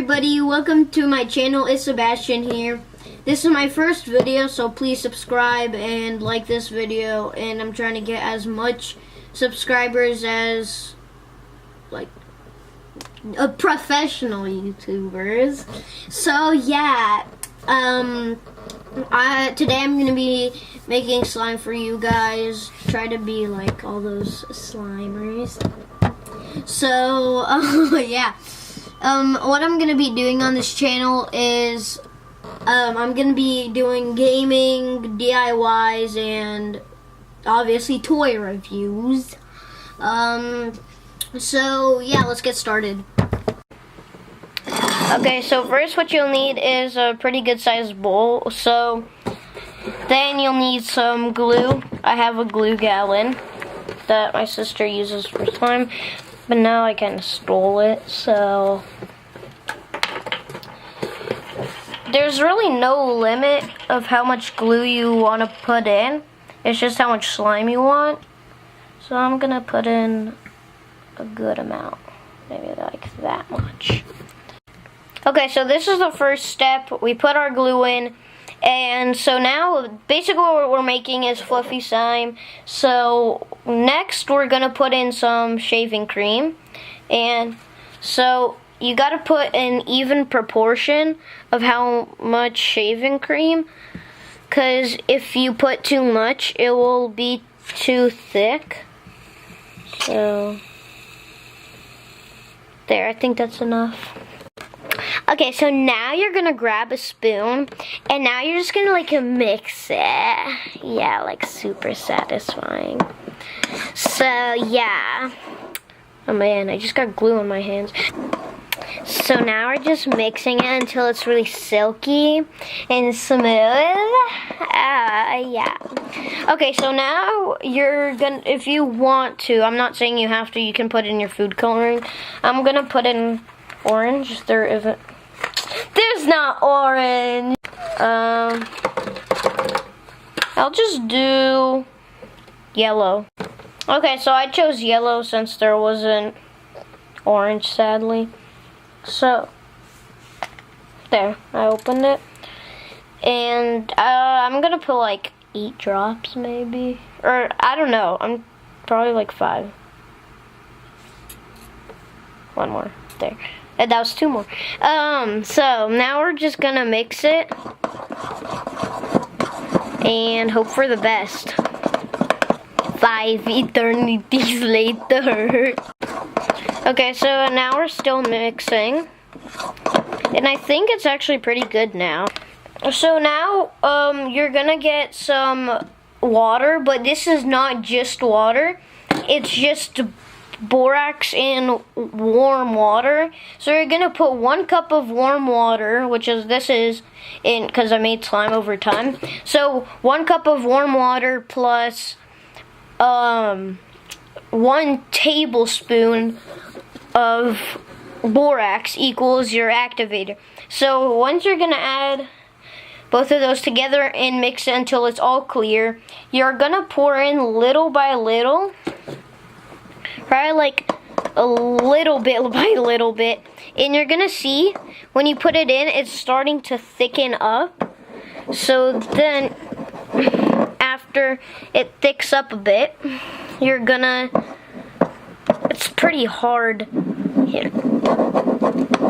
everybody, welcome to my channel. It's Sebastian here. This is my first video, so please subscribe and like this video, and I'm trying to get as much subscribers as like a professional YouTubers. So yeah, today I'm gonna be making slime for you guys. Try to be like all those slimers. So yeah. What I'm gonna be doing on this channel is I'm gonna be doing gaming, DIYs, and obviously toy reviews. So yeah, let's get started. Okay, so first what you'll need is a pretty good sized bowl. So then you'll need some glue. I have a glue gallon that my sister uses for slime, but now I kind of stole it, so there's really no limit of how much glue you want to put in. It's just how much slime you want. So I'm gonna put in a good amount, maybe like that much. Okay, so this is the first step. We put our glue in, and so now basically what we're making is fluffy slime. So next we're gonna put in some shaving cream, and so you gotta put an even proportion of how much shaving cream, because if you put too much it will be too thick. So there, I think that's enough. Okay, so now you're gonna grab a spoon, and now you're just gonna like mix it. Yeah, like super satisfying. So yeah. Oh man, I just got glue on my hands. So now we're just mixing it until it's really silky and smooth. Yeah. Okay, so now you're gonna, if you want to, I'm not saying you have to, you can put in your food coloring. I'm gonna put in orange. There isn't. There's not orange. I'll just do yellow. Okay, so I chose yellow since there wasn't orange, sadly. So there, I opened it, and I'm gonna put like 8 drops maybe, or I don't know, I'm probably like 5. One more, there. And that was 2 more. So now we're just gonna mix it and hope for the best. 5 eternities later. Okay, so now we're still mixing, and I think it's actually pretty good now. So now you're gonna get some water, but this is not just water, it's just borax in warm water. So you're gonna put 1 cup of warm water, which is, this is in, because I made slime over time. So 1 cup of warm water plus 1 tablespoon of borax equals your activator. So once you're gonna add both of those together and mix it until it's all clear, you're gonna pour in little by little, probably like a little bit by little bit, and you're gonna see when you put it in, it's starting to thicken up. So then after it thicks up a bit, you're gonna, it's pretty hard here.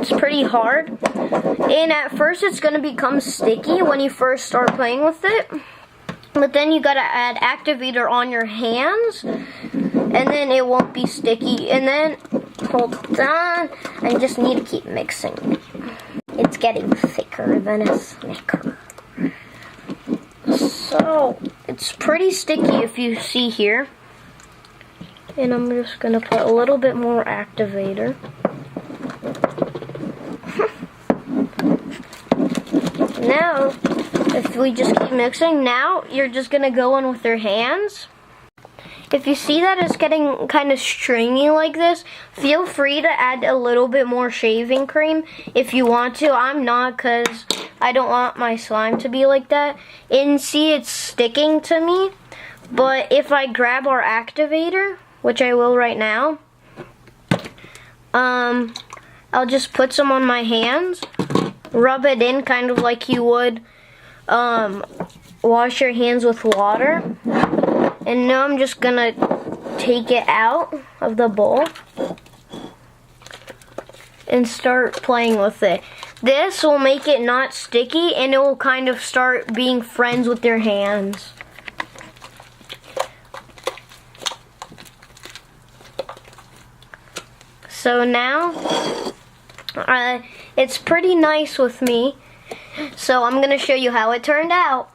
It's pretty hard, and at first it's gonna become sticky when you first start playing with it, but then you gotta add activator on your hands, and then it won't be sticky. And then hold on, I just need to keep mixing. It's getting thicker than a Snicker. So it's pretty sticky if you see here. And I'm just gonna put a little bit more activator. Now, if we just keep mixing, now you're just gonna go in with your hands. If you see that it's getting kind of stringy like this, feel free to add a little bit more shaving cream if you want to. I'm not, because I don't want my slime to be like that. And see, it's sticking to me. But if I grab our activator, which I will right now, I'll just put some on my hands, rub it in kind of like you would wash your hands with water. And now I'm just gonna take it out of the bowl and start playing with it. This will make it not sticky, and it will kind of start being friends with your hands. So now, it's pretty nice with me. So I'm gonna show you how it turned out.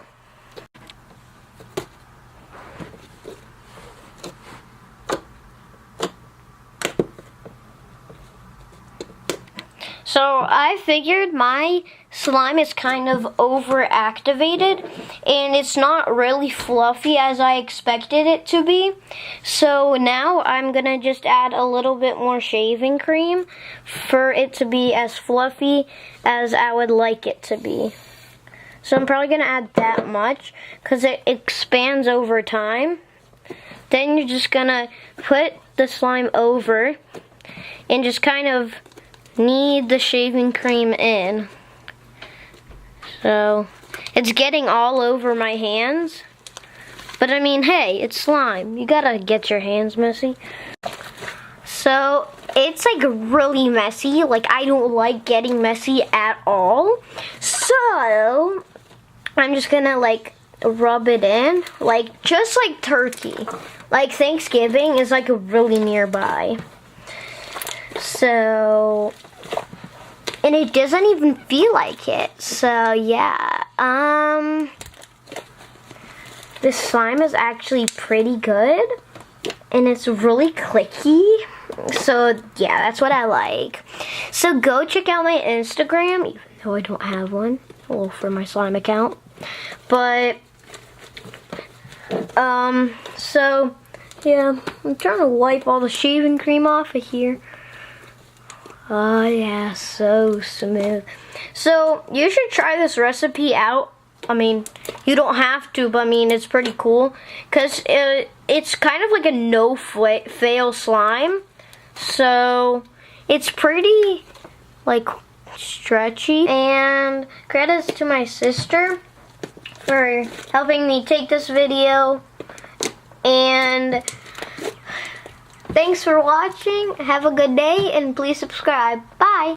So I figured my slime is kind of overactivated and it's not really fluffy as I expected it to be. So now I'm gonna just add a little bit more shaving cream for it to be as fluffy as I would like it to be. So I'm probably gonna add that much because it expands over time. Then you're just gonna put the slime over and just kind of knead the shaving cream in. So it's getting all over my hands, but I mean, hey, it's slime, you gotta get your hands messy. So it's like really messy, like I don't like getting messy at all, so I'm just gonna like rub it in, like just like turkey, like Thanksgiving is like really nearby. So, and it doesn't even feel like it. So yeah, this slime is actually pretty good, and it's really clicky. So yeah, that's what I like. So go check out my Instagram, even though I don't have one, well, for my slime account. But so yeah, I'm trying to wipe all the shaving cream off of here. Oh yeah, so smooth. So you should try this recipe out. I mean, you don't have to, but I mean, it's pretty cool. Because it's kind of like a no-fail slime. So it's pretty, like, stretchy. And credits to my sister for helping me take this video. And thanks for watching. Have a good day and please subscribe. Bye.